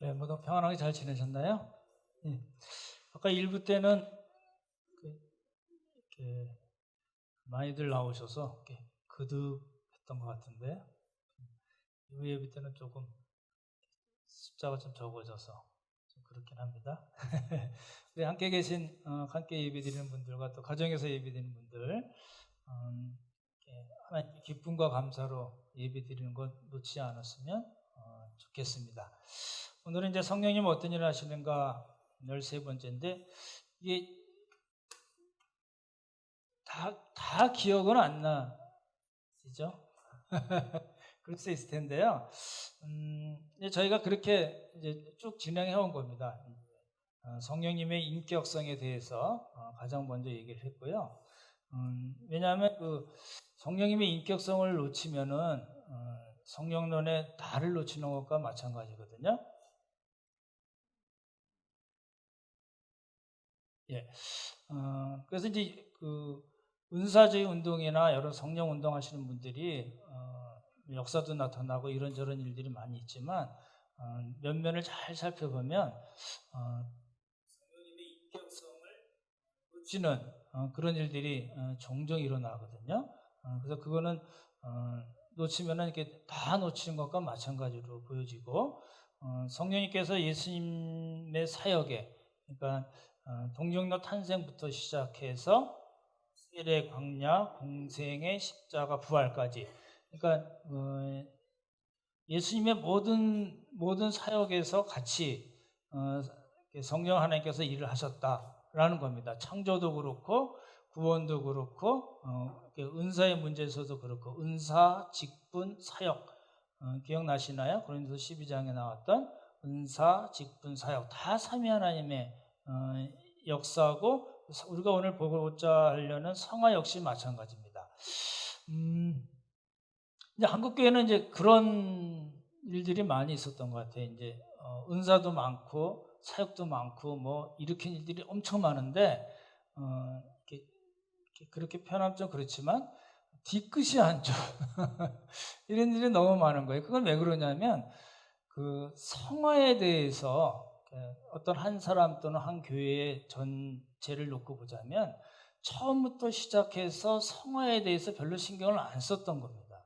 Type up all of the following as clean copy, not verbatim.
네, 모두 평안하게 잘 지내셨나요? 예. 아까 1부 때는 이렇게 많이들 나오셔서 이렇게 거듭했던 것 같은데 2부 예배 때는 조금 숫자가 좀 적어져서 좀 그렇긴 합니다. 우리 함께 계신 함께 예배드리는 분들과 또 가정에서 예배드리는 분들 하나님 기쁨과 감사로 예배드리는 것 놓지 않았으면 좋겠습니다. 오늘은 이제 성령님 어떤 일을 하시는가 13번째인데 이게 다 기억은 안 나시죠? 그럴 수 있을 텐데요. 저희가 그렇게 이제 쭉 진행해 온 겁니다. 성령님의 인격성에 대해서 가장 먼저 얘기를 했고요. 왜냐하면 그 성령님의 인격성을 놓치면은 성령론의 달을 놓치는 것과 마찬가지거든요. 예. 그래서 이제 그 은사주의 운동이나 여러 성령 운동 하시는 분들이 역사도 나타나고 이런저런 일들이 많이 있지만 면면을 잘 살펴보면 성령님의 인격성을 놓치는 그런 일들이 종종 일어나거든요. 그래서 그거는 놓치면은 이렇게 다 놓치는 것과 마찬가지로 보여지고 성령님께서 예수님의 사역에 그러니까 동정녀 탄생부터 시작해서 세례, 광야, 공생의 십자가, 부활까지 그러니까 예수님의 모든 사역에서 같이 성령 하나님께서 일을 하셨다라는 겁니다. 창조도 그렇고 구원도 그렇고 은사의 문제에서도 그렇고 은사, 직분, 사역 기억나시나요? 고린도서 12장에 나왔던 은사, 직분, 사역 다 삼위 하나님의 역사고 우리가 오늘 보고자 하려는 성화 역시 마찬가지입니다. 이제 한국 교회는 이제 그런 일들이 많이 있었던 것 같아요. 이제 은사도 많고 사역도 많고 뭐 일으킨 일들이 엄청 많은데 그렇게 표현하면 좀 그렇지만 뒤끝이 안 좋아. 이런 일이 너무 많은 거예요. 그건 왜 그러냐면 그 성화에 대해서 어떤 한 사람 또는 한 교회의 전체를 놓고 보자면 처음부터 시작해서 성화에 대해서 별로 신경을 안 썼던 겁니다.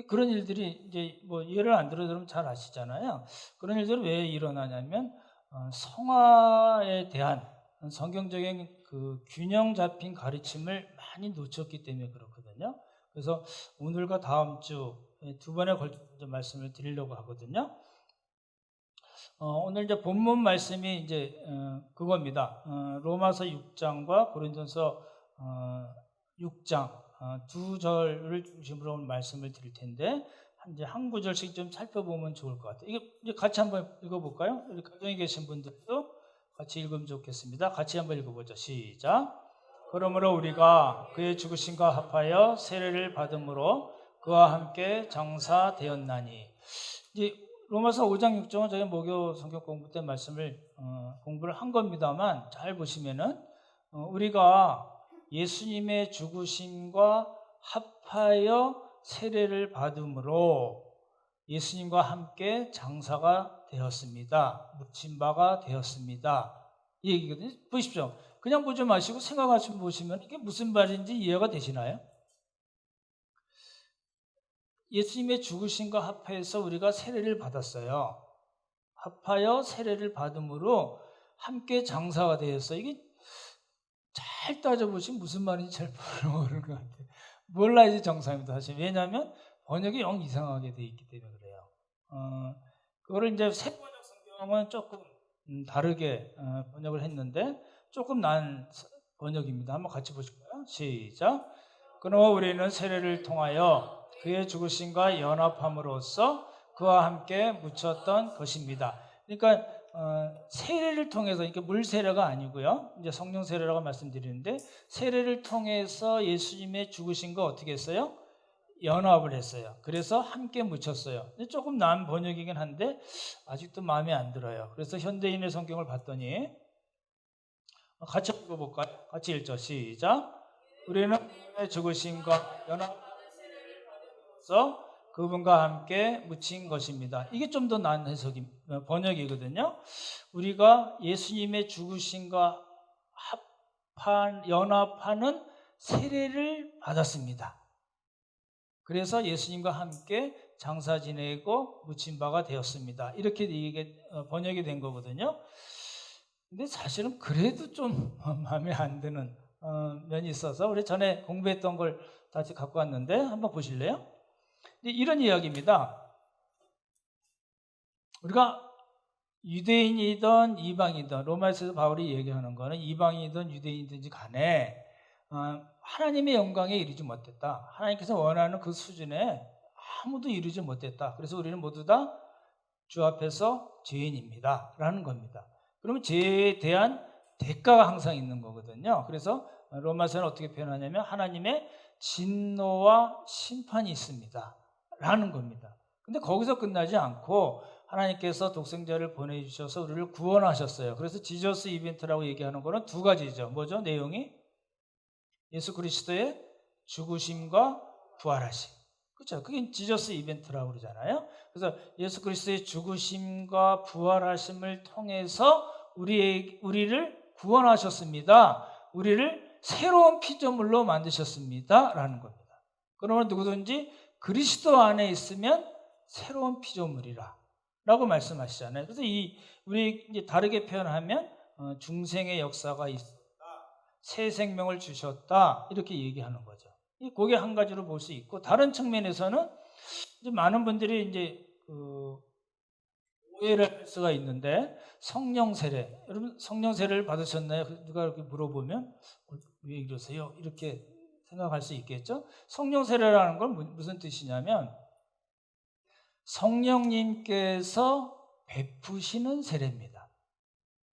그런 일들이 이제 뭐 예를 안 들어도 잘 아시잖아요. 그런 일들은 왜 일어나냐면 성화에 대한 성경적인 그 균형 잡힌 가르침을 많이 놓쳤기 때문에 그렇거든요. 그래서 오늘과 다음 주 두 번에 걸쳐서 말씀을 드리려고 하거든요. 오늘 이제 본문 말씀이 이제 그겁니다. 로마서 6장과 고린도서 6장 두 절을 중심으로 말씀을 드릴 텐데 이제 한 구절씩 좀 살펴보면 좋을 것 같아요. 이게 같이 한번 읽어볼까요? 우리 가정에 계신 분들도 같이 읽으면 좋겠습니다. 같이 한번 읽어보죠. 시작. 그러므로 우리가 그의 죽으심과 합하여 세례를 받음으로 그와 함께 장사되었나니. 이제 로마서 5장 6장은 저희 목요 성경 공부 때 말씀을 공부를 한 겁니다만 잘 보시면은 우리가 예수님의 죽으심과 합하여 세례를 받음으로 예수님과 함께 장사가 되었습니다. 묻힌 바가 되었습니다. 이 얘기거든요. 보십시오. 그냥 보지 마시고 생각하시면 보시면 이게 무슨 말인지 이해가 되시나요? 예수님의 죽으심과 합해서 우리가 세례를 받았어요. 합하여 세례를 받음으로 함께 장사가 되었어요. 이게 잘 따져보시면 무슨 말인지 잘 모르는 것 같아요. 몰라야지 정상입니다. 사실. 왜냐하면 번역이 영 이상하게 돼 있기 때문에 그래요. 그거를 이제 새 번역 성경은 조금 다르게 번역을 했는데 조금 난 번역입니다. 한번 같이 보실까요? 시작. 그러나 우리는 세례를 통하여 그의 죽으심과 연합함으로써 그와 함께 묻혔던 것입니다. 그러니까 세례를 통해서 그러니까 물 세례가 아니고요. 이제 성령 세례라고 말씀드리는데 세례를 통해서 예수님의 죽으심과 어떻게 했어요? 연합을 했어요. 그래서 함께 묻혔어요. 조금 난 번역이긴 한데 아직도 마음에 안 들어요. 그래서 현대인의 성경을 봤더니 같이 읽어볼까요? 같이 읽죠. 시작. 우리는 그의 죽으심과 연합해서 그분과 함께 묻힌 것입니다. 이게 좀 더 나은 번역이거든요. 우리가 예수님의 죽으심과 연합하는 세례를 받았습니다. 그래서 예수님과 함께 장사 지내고 묻힌 바가 되었습니다. 이렇게 이게 번역이 된 거거든요. 근데 사실은 그래도 좀 마음에 안 드는 면이 있어서 우리 전에 공부했던 걸 다시 갖고 왔는데 한번 보실래요? 이런 이야기입니다. 우리가 유대인이든 이방이든 로마에서 바울이 얘기하는 거는 이방이든 유대인이든지 간에 하나님의 영광에 이르지 못했다. 하나님께서 원하는 그 수준에 아무도 이르지 못했다. 그래서 우리는 모두 다 주 앞에서 죄인입니다. 라는 겁니다. 그러면 죄에 대한 대가가 항상 있는 거거든요. 그래서 로마서는 어떻게 표현하냐면 하나님의 진노와 심판이 있습니다. 라는 겁니다. 근데 거기서 끝나지 않고 하나님께서 독생자를 보내주셔서 우리를 구원하셨어요. 그래서 지저스 이벤트라고 얘기하는 거는 두 가지죠. 뭐죠? 내용이? 예수 그리스도의 죽으심과 부활하심. 그렇죠? 그게 지저스 이벤트라고 그러잖아요. 그래서 예수 그리스도의 죽으심과 부활하심을 통해서 우리를 구원하셨습니다. 우리를 새로운 피조물로 만드셨습니다. 라는 겁니다. 그러면 누구든지 그리스도 안에 있으면 새로운 피조물이라 라고 말씀하시잖아요. 그래서 우리 이제 다르게 표현하면 중생의 역사가 있었다. 새 생명을 주셨다. 이렇게 얘기하는 거죠. 그게 한 가지로 볼 수 있고, 다른 측면에서는 이제 많은 분들이 이제 오해를 할 수가 있는데, 성령 세례. 여러분, 성령 세례를 받으셨나요? 누가 이렇게 물어보면, 왜 이러세요? 이렇게 생각할 수 있겠죠? 성령 세례라는 건 무슨 뜻이냐면, 성령님께서 베푸시는 세례입니다.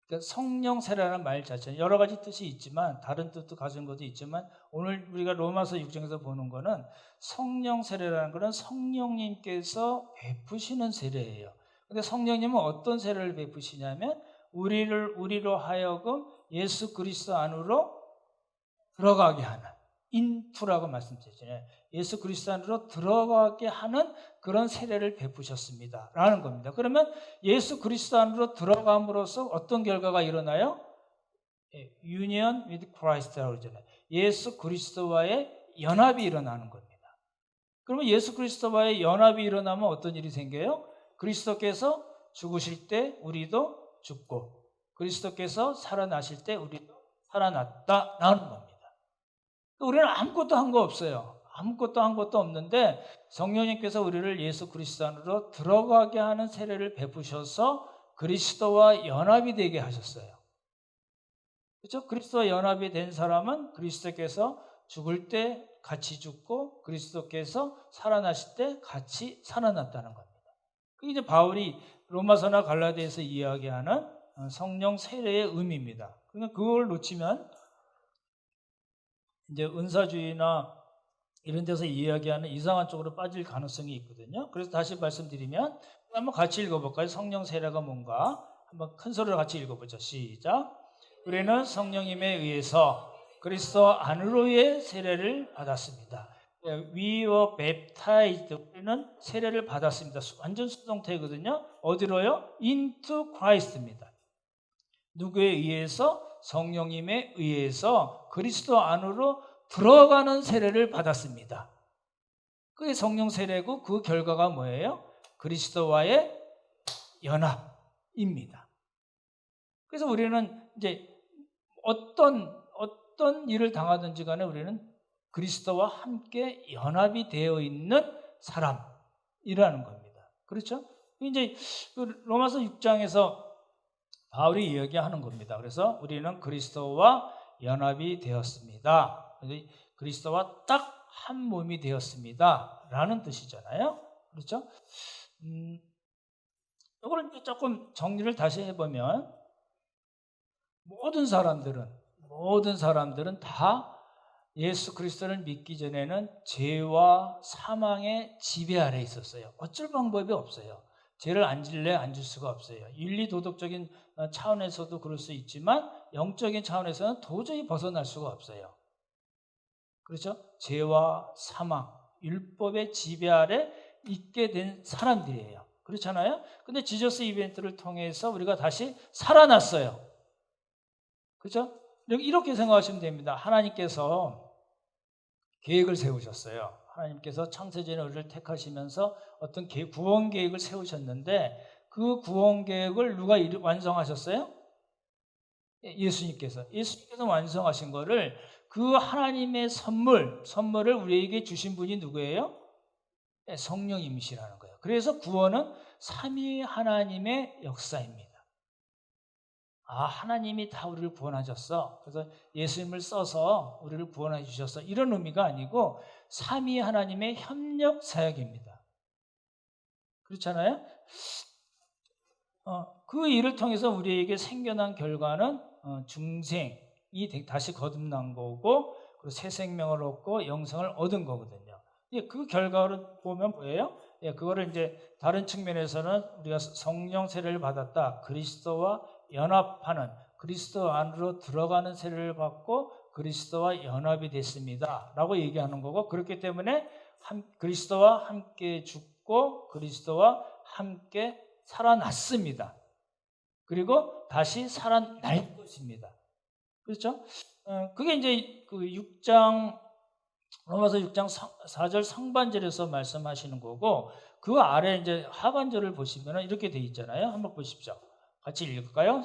그러니까 성령 세례라는 말 자체는 여러 가지 뜻이 있지만 다른 뜻도 가진 것도 있지만 오늘 우리가 로마서 6장에서 보는 거는 성령 세례라는 것은 성령님께서 베푸시는 세례예요. 근데 성령님은 어떤 세례를 베푸시냐면 우리로 하여금 예수 그리스도 안으로 들어가게 하는 인투라고 말씀드렸잖아요. 예수 그리스도 안으로 들어가게 하는 그런 세례를 베푸셨습니다. 라는 겁니다. 그러면 예수 그리스도 안으로 들어감으로써 어떤 결과가 일어나요? Union with Christ라고 그러잖아요. 예수 그리스도와의 연합이 일어나는 겁니다. 그러면 예수 그리스도와의 연합이 일어나면 어떤 일이 생겨요? 그리스도께서 죽으실 때 우리도 죽고 그리스도께서 살아나실 때 우리도 살아났다라는 겁니다. 우리는 아무것도 한 거 없어요. 아무것도 한 것도 없는데 성령님께서 우리를 예수 그리스도 안으로 들어가게 하는 세례를 베푸셔서 그리스도와 연합이 되게 하셨어요. 그렇죠? 그리스도와 연합이 된 사람은 그리스도께서 죽을 때 같이 죽고 그리스도께서 살아나실 때 같이 살아났다는 겁니다. 그게 이제 바울이 로마서나 갈라디아에서 이야기하는 성령 세례의 의미입니다. 그러니까 그걸 놓치면 이제 은사주의나 이런 데서 이야기하는 이상한 쪽으로 빠질 가능성이 있거든요. 그래서 다시 말씀드리면 한번 같이 읽어볼까요? 성령 세례가 뭔가 한번 큰 소리로 같이 읽어보죠. 시작. 우리는 성령님에 의해서 그리스도 안으로의 세례를 받았습니다. We were baptized. 우리는 세례를 받았습니다. 완전 수동태거든요. 어디로요? Into Christ입니다. 누구에 의해서? 성령님에 의해서 그리스도 안으로 들어가는 세례를 받았습니다. 그게 성령 세례고 그 결과가 뭐예요? 그리스도와의 연합입니다. 그래서 우리는 이제 어떤 일을 당하든지 간에 우리는 그리스도와 함께 연합이 되어 있는 사람이라는 겁니다. 그렇죠? 이제 로마서 6장에서 바울이 이야기하는 겁니다. 그래서 우리는 그리스도와 연합이 되었습니다. 그리스도와 딱 한 몸이 되었습니다. 라는 뜻이잖아요. 그렇죠? 이걸 조금 정리를 다시 해보면 모든 사람들은 다 예수 그리스도를 믿기 전에는 죄와 사망의 지배 아래에 있었어요. 어쩔 방법이 없어요. 죄를 안 질래 안 질 수가 없어요. 윤리 도덕적인 차원에서도 그럴 수 있지만 영적인 차원에서는 도저히 벗어날 수가 없어요. 그렇죠? 죄와 사망, 율법의 지배 아래 있게 된 사람들이에요. 그렇잖아요? 근데 지저스 이벤트를 통해서 우리가 다시 살아났어요. 그렇죠? 이렇게 생각하시면 됩니다. 하나님께서 계획을 세우셨어요. 하나님께서 창세전에 우리를 택하시면서 어떤 구원 계획을 세우셨는데 그 구원 계획을 누가 완성하셨어요? 예수님께서 완성하신 거를 그 하나님의 선물을 우리에게 주신 분이 누구예요? 성령님이시라는 거예요. 그래서 구원은 삼위 하나님의 역사입니다. 하나님이 다 우리를 구원하셨어. 그래서 예수님을 써서 우리를 구원해 주셨어. 이런 의미가 아니고 삼위 하나님의 협력 사역입니다. 그렇잖아요? 그 일을 통해서 우리에게 생겨난 결과는 중생이 다시 거듭난 거고, 그리고 새 생명을 얻고 영생을 얻은 거거든요. 그 결과를 보면 뭐예요? 그거를 이제 다른 측면에서는 우리가 성령 세례를 받았다. 그리스도와 연합하는, 그리스도 안으로 들어가는 세례를 받고 그리스도와 연합이 됐습니다. 라고 얘기하는 거고, 그렇기 때문에 그리스도와 함께 죽고 그리스도와 함께 살아났습니다. 그리고 다시 살아날 것입니다. 그렇죠? 그게 이제 그 로마서 6장 4절 상반절에서 말씀하시는 거고, 그 아래 이제 하반절을 보시면 이렇게 돼 있잖아요. 한번 보십시오. 같이 읽을까요?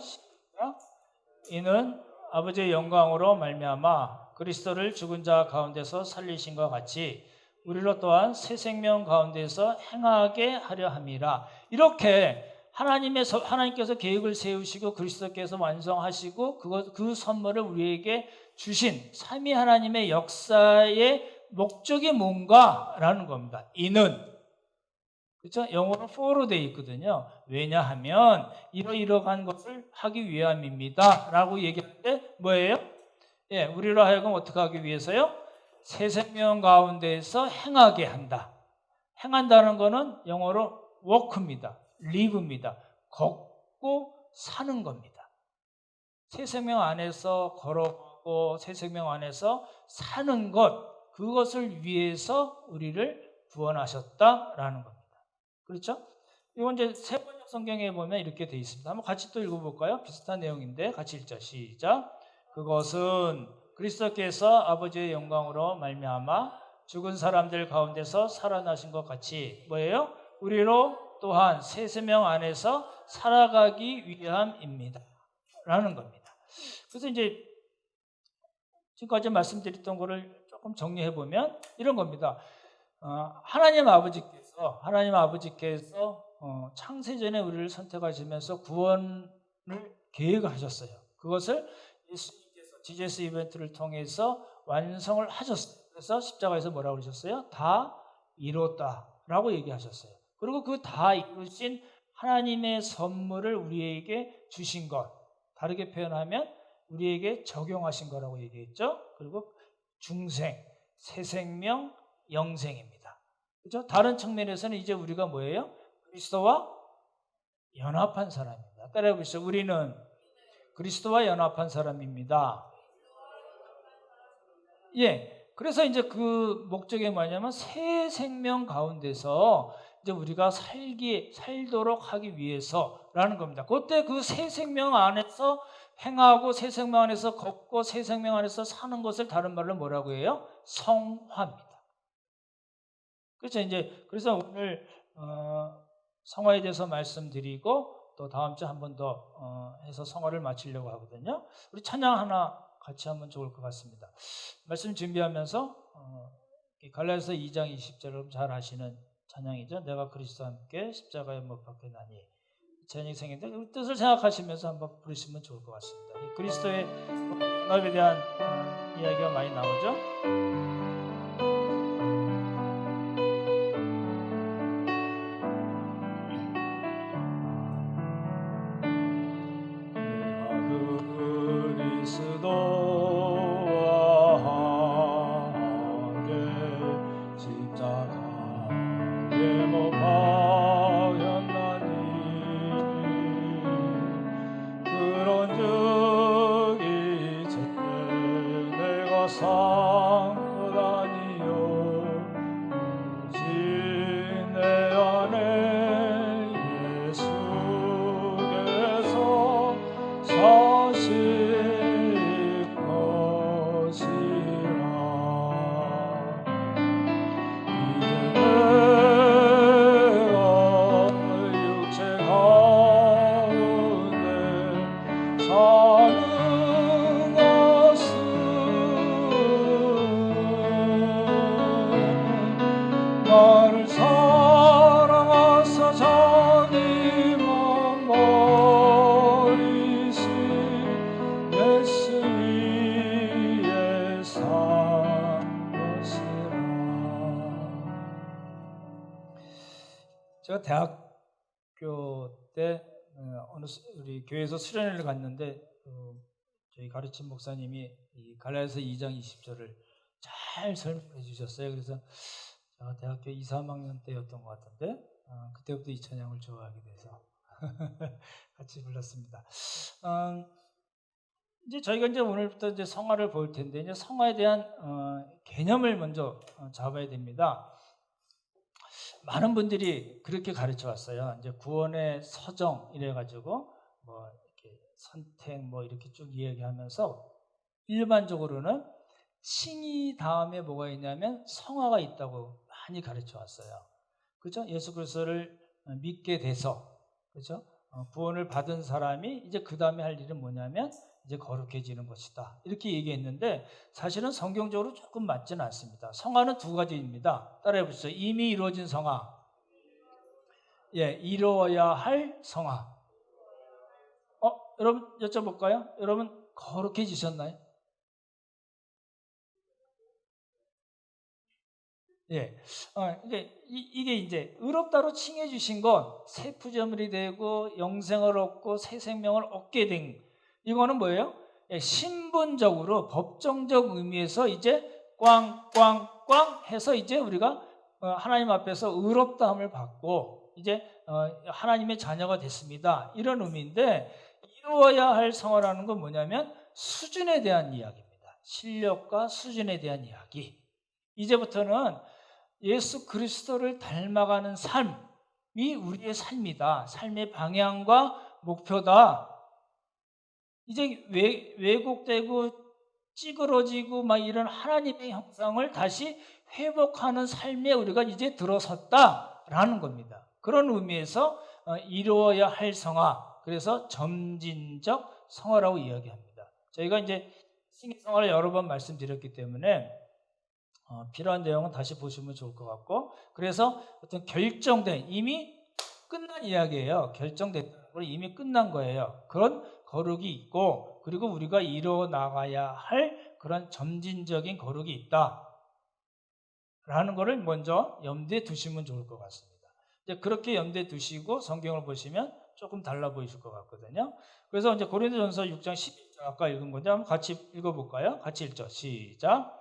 이는 아버지의 영광으로 말미암아 그리스도를 죽은 자 가운데서 살리신 것 같이 우리로 또한 새 생명 가운데서 행하게 하려 함이라. 이렇게 하나님께서 계획을 세우시고 그리스도께서 완성하시고 그 선물을 우리에게 주신 삼위 하나님의 역사의 목적이 뭔가라는 겁니다. 이는, 그렇죠? 영어로 for로 되어 있거든요. 왜냐하면 이러이러한 것을 하기 위함입니다. 라고 얘기할 때 뭐예요? 우리로 하여금 어떻게 하기 위해서요? 새 생명 가운데에서 행하게 한다. 행한다는 것은 영어로 walk입니다. live입니다. 걷고 사는 겁니다. 새 생명 안에서 걸어가고 새 생명 안에서 사는 것, 그것을 위해서 우리를 구원하셨다라는 겁니다. 그렇죠? 이건 이제 세 번역 성경에 보면 이렇게 되어 있습니다. 한번 같이 또 읽어볼까요? 비슷한 내용인데 같이 읽자. 시작. 그것은 그리스도께서 아버지의 영광으로 말미암아 죽은 사람들 가운데서 살아나신 것 같이 뭐예요? 우리로 또한 새 생명 안에서 살아가기 위함입니다. 라는 겁니다. 그래서 이제 지금까지 말씀드렸던 것을 조금 정리해 보면 이런 겁니다. 하나님 아버지께서 창세전에 우리를 선택하시면서 구원을 계획하셨어요. 그것을 예수님께서 지저스 이벤트를 통해서 완성을 하셨어요. 그래서 십자가에서 뭐라고 그러셨어요? 다 이뤘다라고 얘기하셨어요. 그리고 그 다 이루신 하나님의 선물을 우리에게 주신 것, 다르게 표현하면 우리에게 적용하신 거라고 얘기했죠. 그리고 중생, 새 생명, 영생입니다. 그렇죠? 다른 측면에서는 이제 우리가 뭐예요? 그리스도와 연합한 사람입니다. 따라해 보시죠. 우리는 그리스도와 연합한 사람입니다. 그래서 이제 그 목적이 뭐냐면 새 생명 가운데서 이제 우리가 살도록 하기 위해서라는 겁니다. 그때 그 새 생명 안에서 행하고 새 생명 안에서 걷고 새 생명 안에서 사는 것을 다른 말로 뭐라고 해요? 성화입니다. 그렇죠. 그래서 오늘 성화에 대해서 말씀드리고 또 다음 주에 한 번 더 해서 성화를 마치려고 하거든요. 우리 찬양 하나 같이 하면 좋을 것 같습니다. 말씀 준비하면서 갈라디아서 2장 20절을 잘 아시는 찬양이죠. 내가 그리스도와 함께 십자가에 못 박혀나니. 찬양이 생긴데 그 뜻을 생각하시면서 한번 부르시면 좋을 것 같습니다. 이 그리스도의 연합에 대한 이야기가 많이 나오죠. 제가 대학교 때 우리 교회에서 수련회를 갔는데 저희 가르친 목사님이 이 갈라디아서 2장 20절을 잘 설명해 주셨어요. 그래서 제가 대학교 2, 3학년 때였던 것 같은데 그때부터 이 찬양을 좋아하게 돼서 같이 불렀습니다. 이제 저희가 이제 오늘부터 이제 성화를 볼 텐데 이제 성화에 대한 개념을 먼저 잡아야 됩니다. 많은 분들이 그렇게 가르쳐 왔어요. 이제 구원의 서정 이래가지고 뭐 이렇게 선택 뭐 이렇게 쭉 이야기하면서 일반적으로는 칭의 다음에 뭐가 있냐면 성화가 있다고 많이 가르쳐 왔어요. 그렇죠? 예수 그리스도를 믿게 돼서 그렇죠? 구원을 받은 사람이 이제 그 다음에 할 일은 뭐냐면 이제 거룩해지는 것이다. 이렇게 얘기했는데 사실은 성경적으로 조금 맞지는 않습니다. 성화는 두 가지입니다. 따라해 보시죠. 이미 이루어진 성화. 예, 이루어야 할 성화. 여러분 여쭤볼까요? 여러분 거룩해지셨나요? 예. 이게 이제 의롭다로 칭해 주신 건 새 피조물이 되고 영생을 얻고 새 생명을 얻게 된 이거는 뭐예요? 예, 신분적으로 법정적 의미에서 이제 꽝꽝꽝 해서 이제 우리가 하나님 앞에서 의롭다함을 받고 이제 하나님의 자녀가 됐습니다. 이런 의미인데 이루어야 할 성화라는 건 뭐냐면 수준에 대한 이야기입니다. 실력과 수준에 대한 이야기. 이제부터는 예수 그리스도를 닮아가는 삶이 우리의 삶이다. 삶의 방향과 목표다. 이제 왜곡되고 찌그러지고 막 이런 하나님의 형상을 다시 회복하는 삶에 우리가 이제 들어섰다라는 겁니다. 그런 의미에서 이루어야 할 성화, 그래서 점진적 성화라고 이야기합니다. 저희가 이제 성화를 여러 번 말씀드렸기 때문에 필요한 내용은 다시 보시면 좋을 것 같고, 그래서 어떤 결정된 이미 끝난 이야기예요. 결정됐다는 걸 이미 끝난 거예요. 그런 거룩이 있고 그리고 우리가 이루어 나가야 할 그런 점진적인 거룩이 있다 라는 것을 먼저 염두에 두시면 좋을 것 같습니다. 이제 그렇게 염두에 두시고 성경을 보시면 조금 달라 보이실 것 같거든요. 그래서 이제 고린도전서 6장 11절 아까 읽은 건데 한번 같이 읽어볼까요? 같이 읽죠. 시작.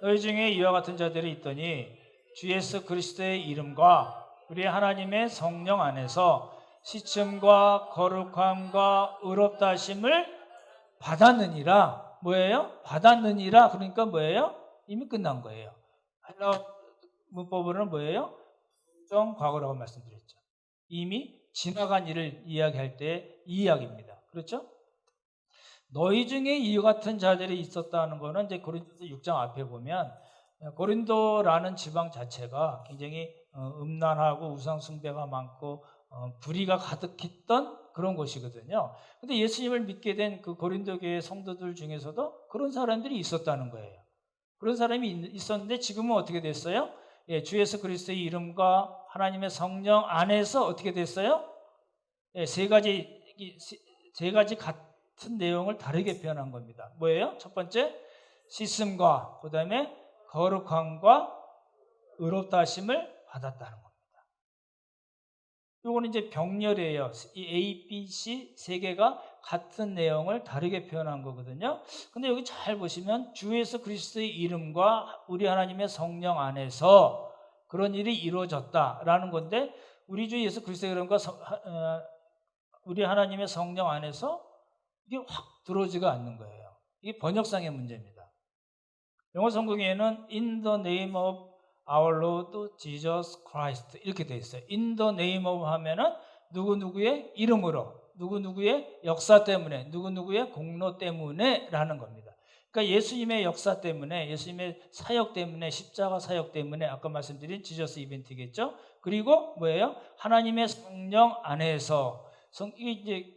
너희 중에 이와 같은 자들이 있더니 주 예수 그리스도의 이름과 우리 하나님의 성령 안에서 시침과 거룩함과 의롭다 하심을 받았느니라. 뭐예요? 받았느니라. 그러니까 뭐예요? 이미 끝난 거예요. 헬라 문법으로는 뭐예요? 부정 과거라고 말씀드렸죠. 이미 지나간 일을 이야기할 때 이 이야기입니다. 그렇죠? 너희 중에 이 같은 자들이 있었다는 것은 이제 고린도서 6장 앞에 보면 고린도라는 지방 자체가 굉장히 음란하고 우상 숭배가 많고 불의가 가득했던 그런 곳이거든요. 근데 예수님을 믿게 된 그 고린도 교회 성도들 중에서도 그런 사람들이 있었다는 거예요. 그런 사람이 있었는데 지금은 어떻게 됐어요? 예, 주 예수 그리스도의 이름과 하나님의 성령 안에서 어떻게 됐어요? 예, 세 가지 같은 내용을 다르게 표현한 겁니다. 뭐예요? 첫 번째, 씻음과 그 다음에 거룩함과 의롭다 하심을 받았다는 겁니다. 이거는 이제 병렬이에요. 이 A, B, C 세 개가 같은 내용을 다르게 표현한 거거든요. 근데 여기 잘 보시면 주 예수 그리스도의 이름과 우리 하나님의 성령 안에서 그런 일이 이루어졌다라는 건데 우리 주 예수 그리스도의 이름과 우리 하나님의 성령 안에서 이게 확 들어오지가 않는 거예요. 이게 번역상의 문제입니다. 영어 성경에는 In the name of our Lord Jesus Christ 이렇게 되어 있어요. In the name of 하면은 누구누구의 이름으로, 누구누구의 역사 때문에, 누구누구의 공로 때문에 라는 겁니다. 그러니까 예수님의 역사 때문에, 예수님의 사역 때문에, 십자가 사역 때문에 아까 말씀드린 지저스 이벤트겠죠. 그리고 뭐예요? 하나님의 성령 안에서 이게 이제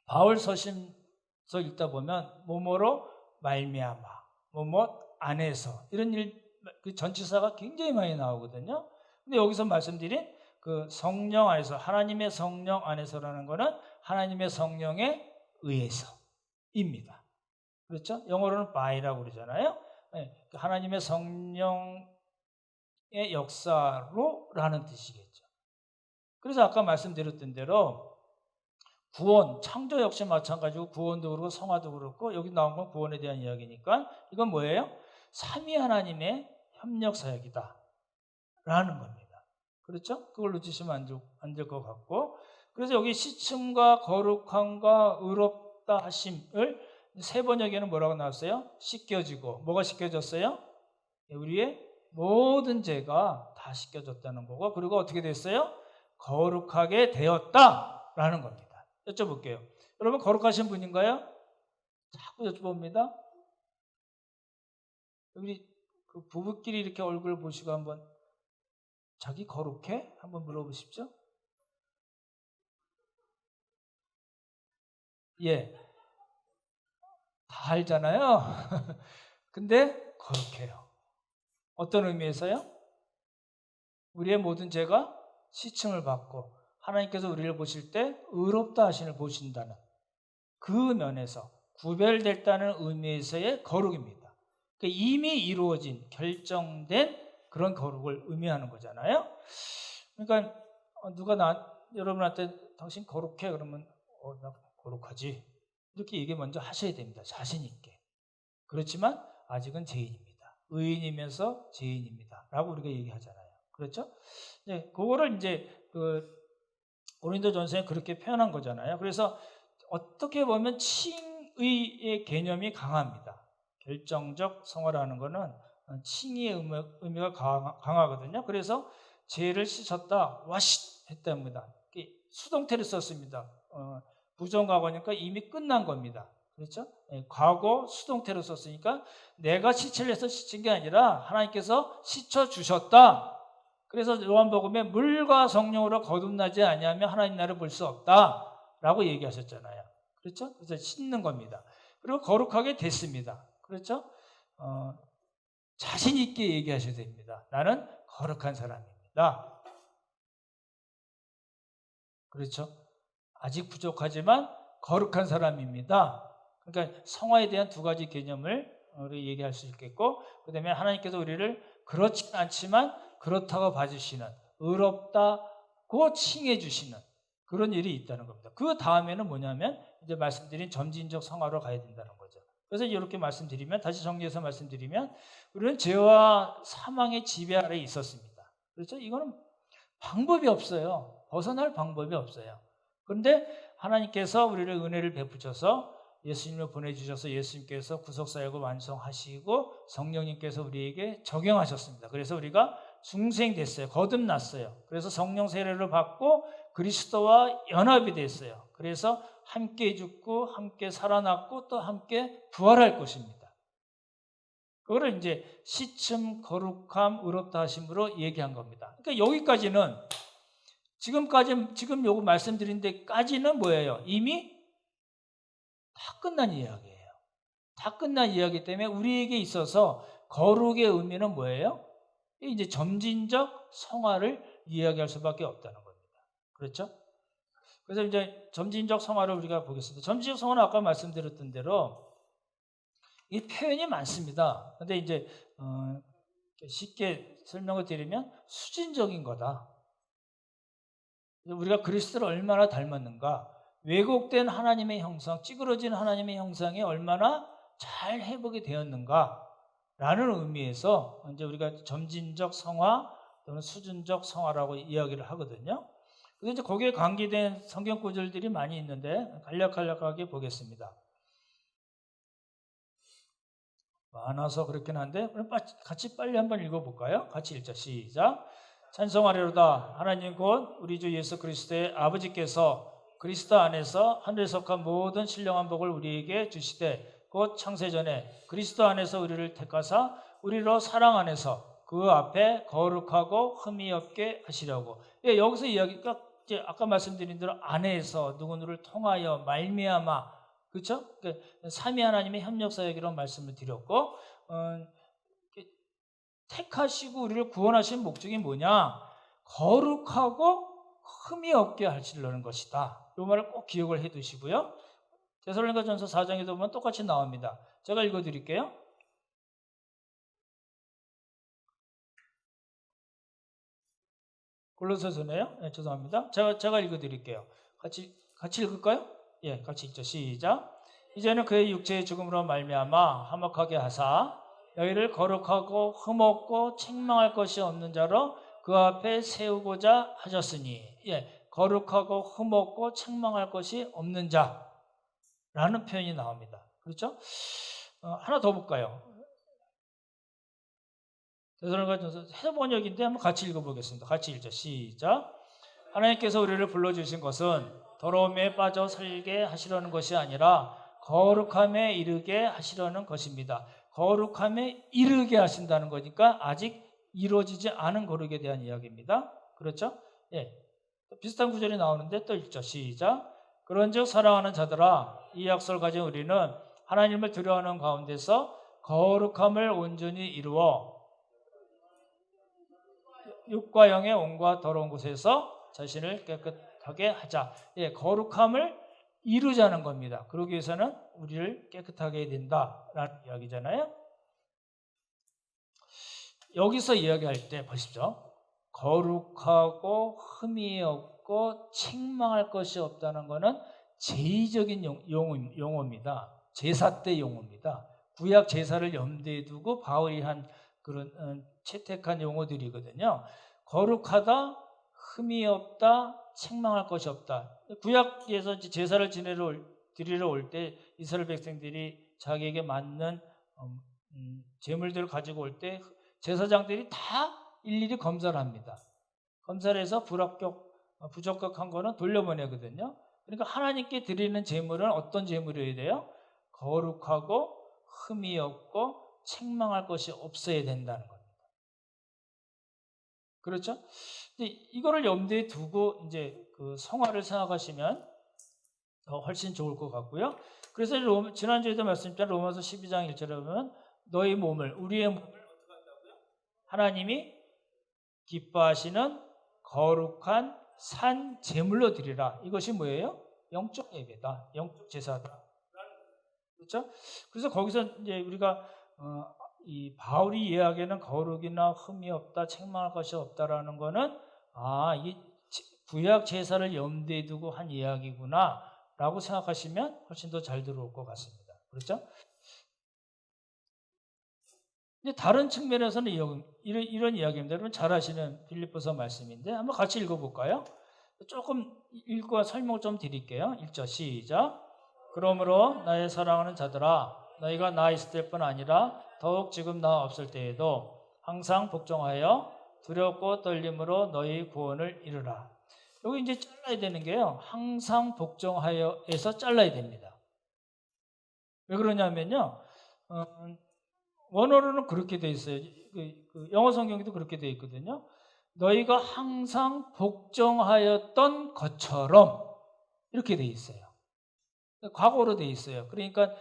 바울 서신서 읽다 보면 뭐뭐로 말미암아, 뭐뭐 안에서 이런 그 전치사가 굉장히 많이 나오거든요. 근데 여기서 말씀드린 그 성령 안에서 하나님의 성령 안에서라는 거는 하나님의 성령에 의해서입니다. 그렇죠? 영어로는 by라고 그러잖아요. 네, 하나님의 성령의 역사로라는 뜻이겠죠. 그래서 아까 말씀드렸던 대로 구원, 창조 역시 마찬가지고 구원도 그렇고 성화도 그렇고 여기 나온 건 구원에 대한 이야기니까 이건 뭐예요? 삼위 하나님의 협력 사역이다 라는 겁니다. 그렇죠? 그걸 놓치시면 안 될 것 같고, 그래서 여기 씻음과 거룩함과 의롭다 하심을 세 번역에는 뭐라고 나왔어요? 씻겨지고. 뭐가 씻겨졌어요? 우리의 모든 죄가 다 씻겨졌다는 거고, 그리고 어떻게 됐어요? 거룩하게 되었다라는 겁니다. 여쭤볼게요. 여러분 거룩하신 분인가요? 자꾸 여쭤봅니다. 우리 그 부부끼리 이렇게 얼굴 보시고 한번 자기 거룩해? 한번 물어보십시오. 예, 다 알잖아요. 근데 거룩해요. 어떤 의미에서요? 우리의 모든 죄가 시침을 받고 하나님께서 우리를 보실 때 의롭다 하심을 보신다는 그 면에서 구별됐다는 의미에서의 거룩입니다. 그러니까 이미 이루어진 결정된 그런 거룩을 의미하는 거잖아요. 그러니까 누가 여러분한테 당신 거룩해 그러면 나 거룩하지 이렇게 얘기 먼저 하셔야 됩니다. 자신 있게. 그렇지만 아직은 죄인입니다. 의인이면서 죄인입니다. 라고 우리가 얘기하잖아요. 그렇죠? 네, 그거를 이제 고린도전서에 그렇게 표현한 거잖아요. 그래서 어떻게 보면 칭의의 개념이 강합니다. 결정적 성화라는 것은 칭의의 의미가 강하거든요. 그래서 죄를 씻었다, 와쉿 했답니다. 수동태를 썼습니다. 부정과거니까 이미 끝난 겁니다. 그렇죠? 과거 수동태로 썼으니까 내가 시체를 해서 씻은 게 아니라 하나님께서 씻어주셨다. 그래서 요한복음에 물과 성령으로 거듭나지 아니하면 하나님 나라를 볼 수 없다라고 얘기하셨잖아요. 그렇죠? 그래서 씻는 겁니다. 그리고 거룩하게 됐습니다. 그렇죠? 자신 있게 얘기하셔야 됩니다. 나는 거룩한 사람입니다. 그렇죠? 아직 부족하지만 거룩한 사람입니다. 그러니까 성화에 대한 두 가지 개념을 우리 얘기할 수 있겠고, 그 다음에 하나님께서 우리를 그렇지 않지만 그렇다고 봐주시는, 의롭다고 칭해 주시는 그런 일이 있다는 겁니다. 그 다음에는 뭐냐면 이제 말씀드린 점진적 성화로 가야 된다는 거죠. 그래서 이렇게 말씀드리면, 다시 정리해서 말씀드리면, 우리는 죄와 사망의 지배 아래에 있었습니다. 그렇죠? 이거는 방법이 없어요. 벗어날 방법이 없어요. 그런데 하나님께서 우리를 은혜를 베푸셔서 예수님을 보내주셔서 예수님께서 구속사역을 완성하시고 성령님께서 우리에게 적용하셨습니다. 그래서 우리가 중생됐어요. 거듭났어요. 그래서 성령 세례를 받고 그리스도와 연합이 됐어요. 그래서 함께 죽고 함께 살아났고 또 함께 부활할 것입니다. 그거를 이제 시침, 거룩함, 의롭다 하심으로 얘기한 겁니다. 그러니까 여기까지는 지금 요거 말씀드린 데까지는 뭐예요? 이미 다 끝난 이야기예요. 다 끝난 이야기 때문에 우리에게 있어서 거룩의 의미는 뭐예요? 이제 점진적 성화를 이야기할 수밖에 없다는 겁니다. 그렇죠? 그래서 이제 점진적 성화를 우리가 보겠습니다. 점진적 성화는 아까 말씀드렸던 대로 이 표현이 많습니다. 근데 이제 쉽게 설명을 드리면 수진적인 거다. 우리가 그리스도를 얼마나 닮았는가, 왜곡된 하나님의 형상, 찌그러진 하나님의 형상이 얼마나 잘 회복이 되었는가 라는 의미에서 이제 우리가 점진적 성화 또는 수준적 성화라고 이야기를 하거든요. 그래서 이제 거기에 관계된 성경 구절들이 많이 있는데 간략하게 보겠습니다. 많아서 그렇긴 한데 같이 빨리 한번 읽어볼까요? 같이 읽자. 시작. 찬송하리로다. 하나님 곧 우리 주 예수 그리스도의 아버지께서 그리스도 안에서 하늘에 속한 모든 신령한 복을 우리에게 주시되 곧 창세전에 그리스도 안에서 우리를 택하사 우리로 사랑 안에서 그 앞에 거룩하고 흠이 없게 하시려고. 예, 여기서 이야기가 이제 아까 말씀드린 대로 안에서 누구누구를 통하여 말미암아, 그렇죠? 그러니까 삼위 하나님의 협력 사역이라는 말씀을 드렸고, 택하시고 우리를 구원하신 목적이 뭐냐? 거룩하고 흠이 없게 하시려는 것이다. 이 말을 꼭 기억을 해 두시고요. 데살로니가전서 4장에도 보면 똑같이 나옵니다. 제가 읽어 드릴게요. 골로새서네요. 네, 죄송합니다. 제가 읽어드릴게요. 같이 읽을까요? 예, 같이 읽죠. 시작. 이제는 그의 육체의 죽음으로 말미암아 화목하게 하사 너희를 거룩하고 흠없고 책망할 것이 없는 자로 그 앞에 세우고자 하셨으니, 예, 거룩하고 흠없고 책망할 것이 없는 자라는 표현이 나옵니다. 그렇죠? 하나 더 볼까요? 데살로니가전서 새 번역인데 한번 같이 읽어보겠습니다. 같이 읽죠. 시작. 하나님께서 우리를 불러주신 것은 더러움에 빠져 살게 하시려는 것이 아니라 거룩함에 이르게 하시려는 것입니다. 거룩함에 이르게 하신다는 거니까 아직 이루어지지 않은 거룩에 대한 이야기입니다. 그렇죠? 예. 비슷한 구절이 나오는데 또 읽죠. 시작. 그런즉 사랑하는 자들아, 이 약속을 가진 우리는 하나님을 두려워하는 가운데서 거룩함을 온전히 이루어 육과 영의 온갖 더러운 곳에서 자신을 깨끗하게 하자. 예, 거룩함을 이루자는 겁니다. 그러기 위해서는 우리를 깨끗하게 해야 된다라는 이야기잖아요. 여기서 이야기할 때 보십시오. 거룩하고 흠이 없고 책망할 것이 없다는 것은 제의적인 용어입니다. 제사 때 용어입니다. 구약 제사를 염두에 두고 바울이 한 그런 채택한 용어들이거든요. 거룩하다, 흠이 없다, 책망할 것이 없다. 구약에서 제사를 드리러 올 때 이스라엘 백성들이 자기에게 맞는 제물들을 가지고 올 때 제사장들이 다 일일이 검사를 합니다. 검사를 해서 부적격한 거는 돌려보내거든요. 그러니까 하나님께 드리는 제물은 어떤 제물이어야 돼요? 거룩하고 흠이 없고 책망할 것이 없어야 된다는 겁니다. 그렇죠? 이거를 염두에 두고 이제 그 성화를 생각하시면 더 훨씬 좋을 것 같고요. 그래서 지난주에도 말씀드렸던 로마서 12장 1절에 보면 너희 몸을, 우리의 몸을 어떻게 한다고요? 하나님이 기뻐하시는 거룩한 산 제물로 드리라. 이것이 뭐예요? 영적 예배다. 영적 제사다. 그렇죠? 그래서 거기서 이제 우리가 이 바울이 이야기하는 거룩이나 흠이 없다, 책망할 것이 없다라는 거는 이 구약 제사를 염두에 두고 한 이야기구나라고 생각하시면 훨씬 더 잘 들어올 것 같습니다. 그렇죠? 근데 다른 측면에서는 이런 이야기입니다. 여러분 잘 아시는 빌립보서 말씀인데 한번 같이 읽어볼까요? 조금 읽고 설명 좀 드릴게요. 읽죠. 시작. 그러므로 나의 사랑하는 자들아, 너희가 나 있을 때뿐 아니라 더욱 지금 나 없을 때에도 항상 복종하여 두렵고 떨림으로 너희 구원을 이루라. 여기 이제 잘라야 되는 게요. 항상 복종하여에서 잘라야 됩니다. 왜 그러냐면요. 원어로는 그렇게 돼 있어요. 영어 성경에도 그렇게 돼 있거든요. 너희가 항상 복종하였던 것처럼 이렇게 돼 있어요. 과거로 돼 있어요. 그러니까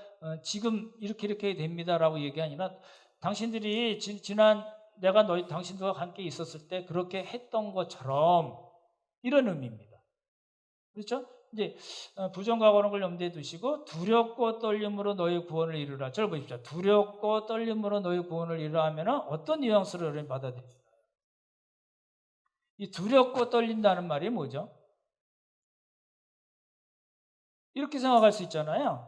지금 이렇게 됩니다라고 얘기 아니라 당신들이 내가 당신들과 함께 있었을 때 그렇게 했던 것처럼 이런 의미입니다. 그렇죠? 이제 부정과거는 걸 염두에 두시고 두렵고 떨림으로 너희 구원을 이루라. 저를 보십시오. 두렵고 떨림으로 너희 구원을 이루라 하면은 어떤 뉘앙스를 여러분 받아들일까요? 이 두렵고 떨린다는 말이 뭐죠? 이렇게 생각할 수 있잖아요.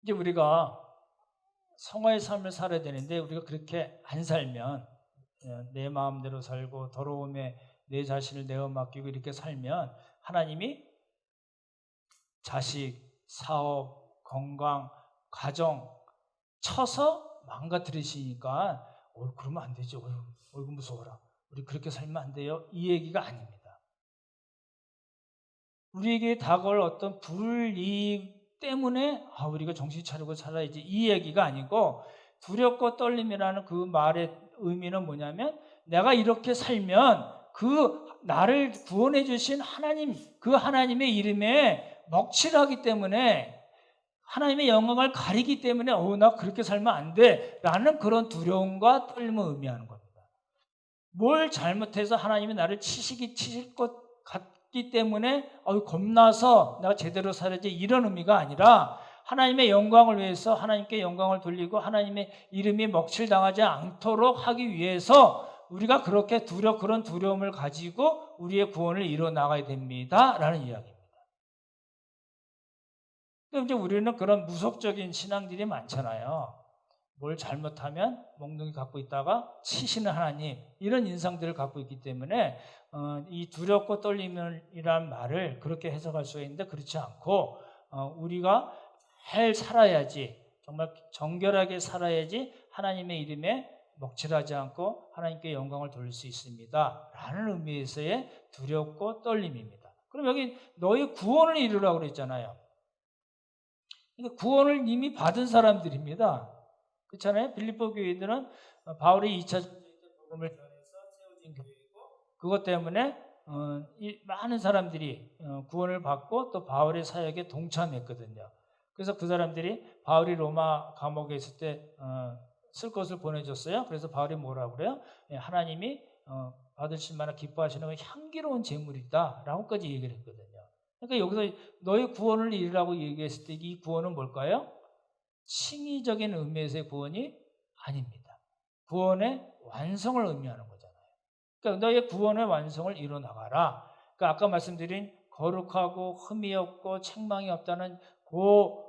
이제 우리가 성화의 삶을 살아야 되는데 우리가 그렇게 안 살면 내 마음대로 살고 더러움에 내 자신을 내어 맡기고 이렇게 살면 하나님이 자식, 사업, 건강, 가정 쳐서 망가뜨리시니까 그러면 안 되죠. 어이구 무서워라. 우리 그렇게 살면 안 돼요. 이 얘기가 아닙니다. 우리에게 다가올 어떤 불이익 때문에 우리가 정신 차리고 살아야지 이 얘기가 아니고 두렵고 떨림이라는 그 말의 의미는 뭐냐면 내가 이렇게 살면 그 나를 구원해 주신 하나님, 그 하나님의 이름에 먹칠하기 때문에 하나님의 영광을 가리기 때문에 나 그렇게 살면 안 돼 라는 그런 두려움과 떨림을 의미하는 겁니다. 뭘 잘못해서 하나님이 나를 치실 것 같기 때문에 겁나서 내가 제대로 살아야지 이런 의미가 아니라 하나님의 영광을 위해서 하나님께 영광을 돌리고 하나님의 이름이 먹칠당하지 않도록 하기 위해서 우리가 그렇게 그런 두려움을 가지고 우리의 구원을 이뤄 나가야 됩니다라는 이야기입니다. 그럼 이제 우리는 그런 무속적인 신앙들이 많잖아요. 뭘 잘못하면 몽둥이 갖고 있다가 치시는 하나님, 이런 인상들을 갖고 있기 때문에 이 두렵고 떨림이라는 말을 그렇게 해석할 수가 있는데, 그렇지 않고 우리가 잘 살아야지, 정말 정결하게 살아야지 하나님의 이름에 먹칠하지 않고 하나님께 영광을 돌릴 수 있습니다 라는 의미에서의 두렵고 떨림입니다. 그럼 여기 너희 구원을 이루라고 그랬잖아요. 그러니까 구원을 이미 받은 사람들입니다. 그렇잖아요. 빌립보 교회들은 바울이 2차 복음을 전해서 세워진 교회이고, 그것 때문에 많은 사람들이 구원을 받고 또 바울의 사역에 동참했거든요. 그래서 그 사람들이 바울이 로마 감옥에 있을 때 쓸 것을 보내줬어요. 그래서 바울이 뭐라고 그래요? 하나님이 받으실 만한 기뻐하시는 건 향기로운 제물이다 라고까지 얘기를 했거든요. 그러니까 여기서 너의 구원을 이루라고 얘기했을 때 이 구원은 뭘까요? 칭의적인 의미에서의 구원이 아닙니다. 구원의 완성을 의미하는 거잖아요. 그러니까 너의 구원의 완성을 이뤄 나가라. 그러니까 아까 말씀드린 거룩하고 흠이 없고 책망이 없다는 그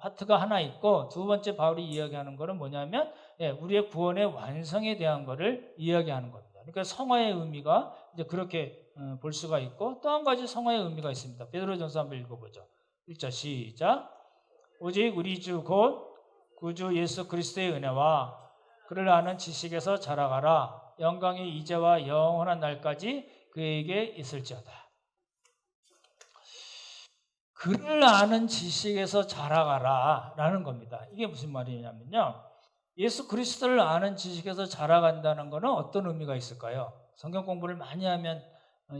파트가 하나 있고, 두 번째 바울이 이야기하는 거는 뭐냐면 우리의 구원의 완성에 대한 거를 이야기하는 겁니다. 그러니까 성화의 의미가 이제 그렇게 볼 수가 있고, 또 한 가지 성화의 의미가 있습니다. 베드로전서 한번 읽어보죠. 1절 시작. 오직 우리 주 곧 구주 예수 그리스도의 은혜와 그를 아는 지식에서 자라가라. 영광이 이제와 영원한 날까지 그에게 있을지어다. 그를 아는 지식에서 자라가라 라는 겁니다. 이게 무슨 말이냐면요, 예수 그리스도를 아는 지식에서 자라간다는 것은 어떤 의미가 있을까요? 성경 공부를 많이 하면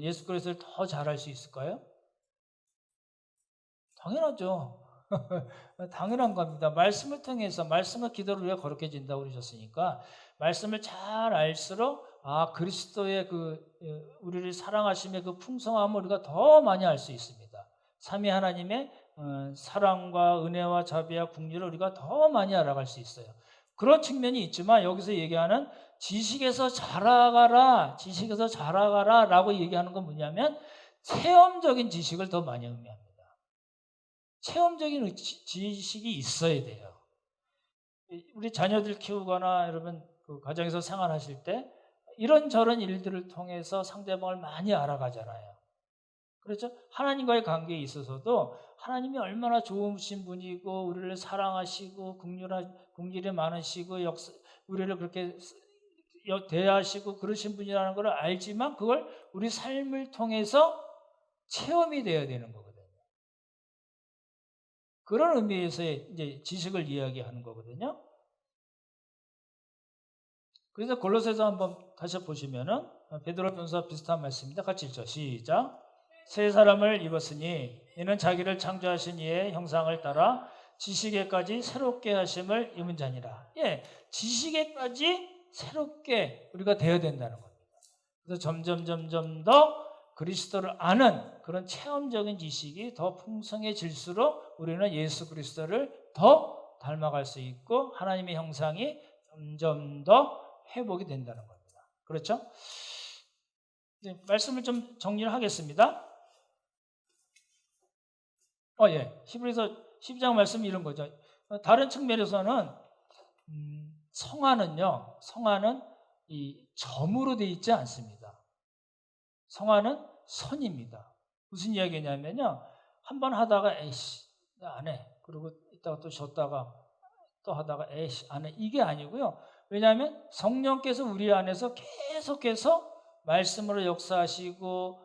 예수 그리스도를 더 잘할 수 있을까요? 당연하죠. 당연한 겁니다. 말씀을 통해서, 말씀과 기도를 우리가 거룩해진다고 그러셨으니까 말씀을 잘 알수록 그리스도의 우리를 사랑하심의 그 풍성함을 우리가 더 많이 알 수 있습니다. 삼위 하나님의 사랑과 은혜와 자비와 긍휼을 우리가 더 많이 알아갈 수 있어요. 그런 측면이 있지만 여기서 얘기하는 지식에서 자라가라, 지식에서 자라가라 라고 얘기하는 건 뭐냐면 체험적인 지식을 더 많이 의미합니다. 체험적인 지식이 있어야 돼요. 우리 자녀들 키우거나 여러분 가정에서 생활하실 때 이런저런 일들을 통해서 상대방을 많이 알아가잖아요. 그렇죠? 하나님과의 관계에 있어서도 하나님이 얼마나 좋으신 분이고 우리를 사랑하시고 긍휼이 많으시고 우리를 그렇게 대하시고 그러신 분이라는 걸 알지만 그걸 우리 삶을 통해서 체험이 되어야 되는 거거든요. 그런 의미에서의 이제 지식을 이야기하는 거거든요. 그래서 골로새서 한번 다시 보시면은 베드로전서 비슷한 말씀입니다. 같이 읽죠. 시작. 새 사람을 입었으니 이는 자기를 창조하신 이의 형상을 따라 지식에까지 새롭게 하심을 입은 자니라. 지식에까지 새롭게 우리가 되어야 된다는 겁니다. 그래서 점점 더 그리스도를 아는 그런 체험적인 지식이 더 풍성해질수록 우리는 예수 그리스도를 더 닮아갈 수 있고 하나님의 형상이 점점 더 회복이 된다는 겁니다. 그렇죠? 이제 말씀을 좀 정리를 하겠습니다. 히브리서 12장 말씀 이런 거죠. 다른 측면에서는 성화는 이 점으로 되어 있지 않습니다. 성화는 선입니다. 무슨 이야기냐면요, 한번 하다가 에이씨 나 안 해, 그리고 이따가 또 쉬었다가 또 하다가 에이씨 안 해, 이게 아니고요. 왜냐하면 성령께서 우리 안에서 계속해서 말씀으로 역사하시고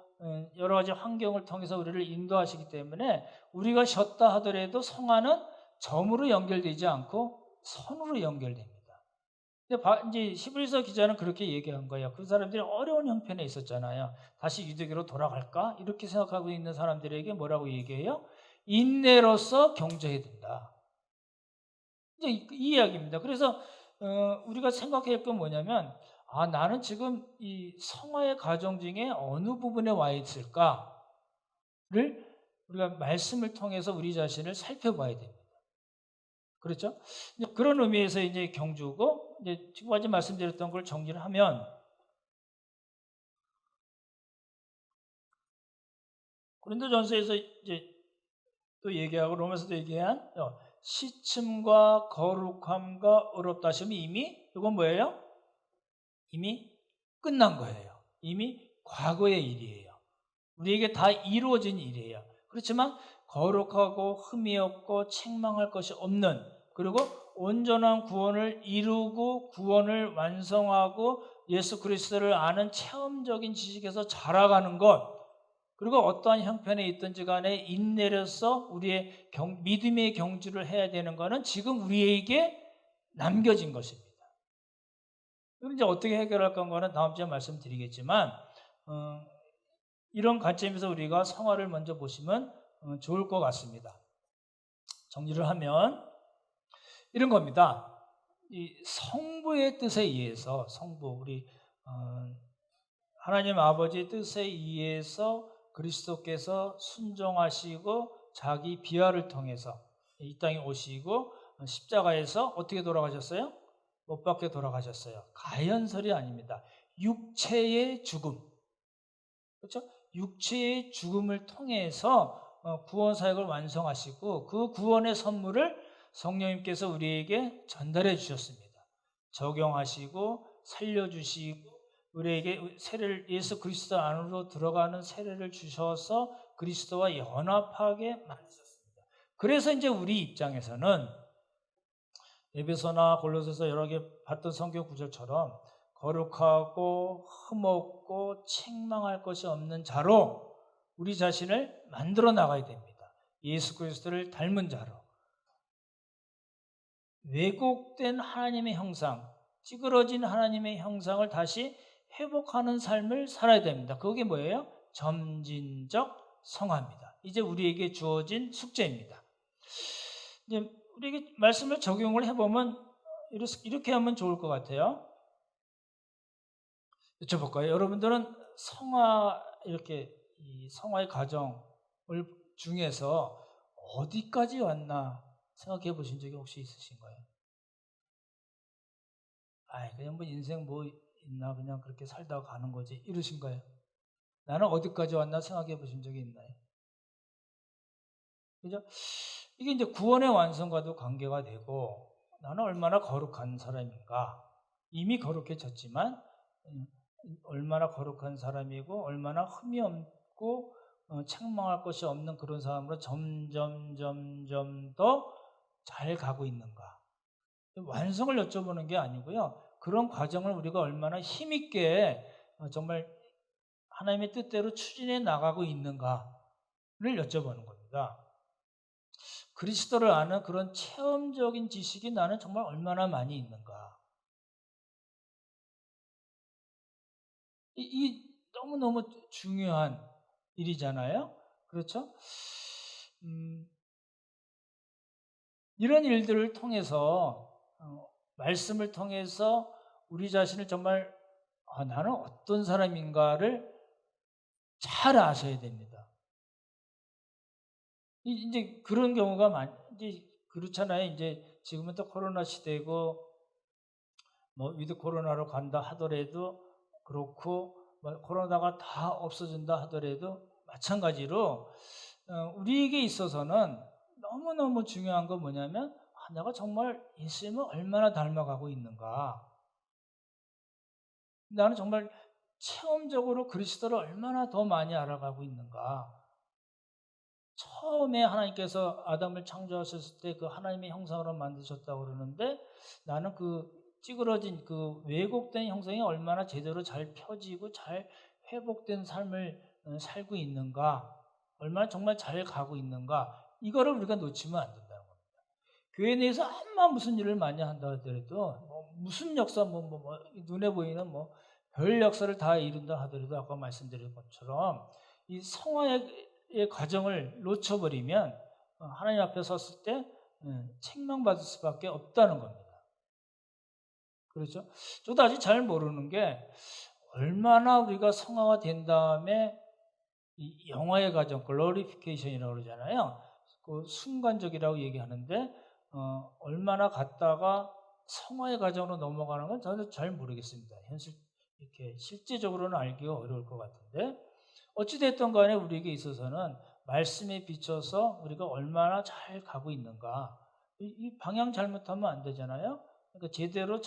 여러 가지 환경을 통해서 우리를 인도하시기 때문에 우리가 쉬었다 하더라도 성화는 점으로 연결되지 않고 선으로 연결됩니다. 근데 이제 히브리서 기자는 그렇게 얘기한 거예요. 그 사람들이 어려운 형편에 있었잖아요. 다시 유대교로 돌아갈까? 이렇게 생각하고 있는 사람들에게 뭐라고 얘기해요? 인내로서 경주해야 된다. 이제 이 이야기입니다. 그래서 우리가 생각해야 할 건 뭐냐면 나는 지금 이 성화의 과정 중에 어느 부분에 와 있을까를 우리가 말씀을 통해서 우리 자신을 살펴봐야 됩니다. 그렇죠? 그런 의미에서 이제 경주고, 이제 지금까지 말씀드렸던 걸 정리를 하면 고린도전서에서 이제 또 얘기하고 로마서도 얘기한 시침과 거룩함과 의롭다 하시면 이미 이건 뭐예요? 이미 끝난 거예요. 이미 과거의 일이에요. 우리에게 다 이루어진 일이에요. 그렇지만 거룩하고 흠이 없고 책망할 것이 없는, 그리고 온전한 구원을 이루고 구원을 완성하고 예수 그리스도를 아는 체험적인 지식에서 자라가는 것, 그리고 어떠한 형편에 있든지 간에 인내로서 우리의 믿음의 경주를 해야 되는 것은 지금 우리에게 남겨진 것입니다. 이걸 이제 어떻게 해결할 건가는 다음 주에 말씀드리겠지만, 이런 관점에서 우리가 성화를 먼저 보시면 좋을 것 같습니다. 정리를 하면 이런 겁니다. 이 성부의 뜻에 의해서, 우리 하나님 아버지의 뜻에 의해서 그리스도께서 순종하시고 자기 비하를 통해서 이 땅에 오시고 십자가에서 어떻게 돌아가셨어요? 못 박혀 돌아가셨어요. 가연설이 아닙니다. 육체의 죽음. 그렇죠? 육체의 죽음을 통해서 구원 사역을 완성하시고 그 구원의 선물을 성령님께서 우리에게 전달해 주셨습니다. 적용하시고 살려주시고 우리에게 세례를, 예수 그리스도 안으로 들어가는 세례를 주셔서 그리스도와 연합하게 만드셨습니다. 그래서 이제 우리 입장에서는 에베소나 골로새서 여러 개 봤던 성경 구절처럼 거룩하고 흠없고 책망할 것이 없는 자로 우리 자신을 만들어 나가야 됩니다. 예수 그리스도를 닮은 자로. 왜곡된 하나님의 형상, 찌그러진 하나님의 형상을 다시 회복하는 삶을 살아야 됩니다. 그게 뭐예요? 점진적 성화입니다. 이제 우리에게 주어진 숙제입니다. 이제 우리에게 말씀을 적용을 해보면 이렇게 하면 좋을 것 같아요. 여쭤볼까요? 여러분들은 성화, 이렇게 이 성화의 과정을 중에서 어디까지 왔나 생각해 보신 적이 혹시 있으신가요? 그냥 뭐 인생 뭐 있나 그냥 그렇게 살다가 가는 거지 이러신가요? 나는 어디까지 왔나 생각해 보신 적이 있나요? 그죠? 이게 이제 구원의 완성과도 관계가 되고, 나는 얼마나 거룩한 사람인가, 이미 거룩해졌지만 얼마나 거룩한 사람이고 얼마나 흠이 없고 책망할 것이 없는 그런 사람으로 점점 더 잘 가고 있는가. 완성을 여쭤보는 게 아니고요, 그런 과정을 우리가 얼마나 힘있게 정말 하나님의 뜻대로 추진해 나가고 있는가를 여쭤보는 겁니다. 그리스도를 아는 그런 체험적인 지식이 나는 정말 얼마나 많이 있는가. 이 너무너무 중요한 일이잖아요. 그렇죠? 이런 일들을 통해서 말씀을 통해서 우리 자신을 정말 나는 어떤 사람인가를 잘 아셔야 됩니다. 이제 그런 경우가 이제 그렇잖아요. 이제 지금은 또 코로나 시대고 뭐 위드 코로나로 간다 하더라도 그렇고, 뭐 코로나가 다 없어진다 하더라도 마찬가지로 우리에게 있어서는 너무너무 중요한 건 뭐냐면 내가 정말 예수님을 얼마나 닮아가고 있는가, 나는 정말 체험적으로 그리스도를 얼마나 더 많이 알아가고 있는가. 처음에 하나님께서 아담을 창조하셨을 때 그 하나님의 형상으로 만드셨다고 그러는데, 나는 그 찌그러진 그 왜곡된 형상이 얼마나 제대로 잘 펴지고 잘 회복된 삶을 살고 있는가, 얼마나 정말 잘 가고 있는가, 이거를 우리가 놓치면 안 된다는 겁니다. 교회 내에서 아마 무슨 일을 많이 한다 하더라도 무슨 역사 눈에 보이는 별 역사를 다 이룬다 하더라도 아까 말씀드린 것처럼 이 성화의 과정을 놓쳐버리면 하나님 앞에 섰을 때 책망받을 수밖에 없다는 겁니다. 그렇죠? 저도 아직 잘 모르는 게, 얼마나 우리가 성화가 된 다음에 이 영화의 과정, 글로리피케이션이라고 그러잖아요. 그 순간적이라고 얘기하는데 얼마나 갔다가 성화의 과정으로 넘어가는 건 저는 잘 모르겠습니다. 이렇게 실제적으로는 알기가 어려울 것 같은데, 어찌됐든 간에 우리에게 있어서는 말씀에 비춰서 우리가 얼마나 잘 가고 있는가. 이 방향 잘못하면 안 되잖아요. 그러니까 제대로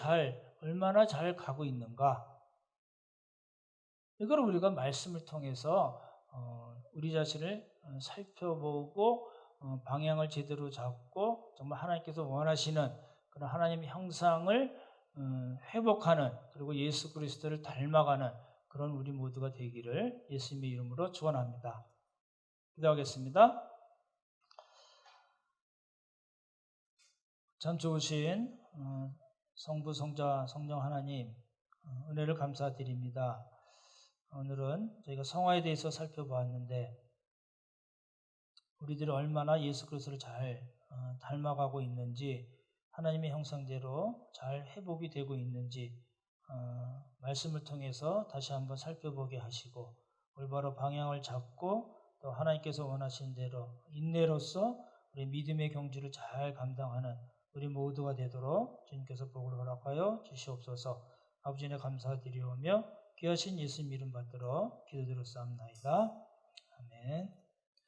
얼마나 잘 가고 있는가. 이걸 우리가 말씀을 통해서 우리 자신을 살펴보고 방향을 제대로 잡고 정말 하나님께서 원하시는 그런 하나님의 형상을 회복하는, 그리고 예수 그리스도를 닮아가는 그런 우리 모두가 되기를 예수님의 이름으로 축원합니다. 기도하겠습니다. 참 좋으신 성부, 성자, 성령 하나님, 은혜를 감사드립니다. 오늘은 저희가 성화에 대해서 살펴보았는데 우리들이 얼마나 예수 그리스도를 잘 닮아가고 있는지, 하나님의 형상대로 잘 회복이 되고 있는지 말씀을 통해서 다시 한번 살펴보게 하시고, 올바로 방향을 잡고 또 하나님께서 원하신 대로 인내로서 우리 믿음의 경주를 잘 감당하는 우리 모두가 되도록 주님께서 복을 허락하여 주시옵소서. 아버지네 감사드리오며 귀하신 예수님 이름 받들어 기도드렸사옵나이다. 아멘.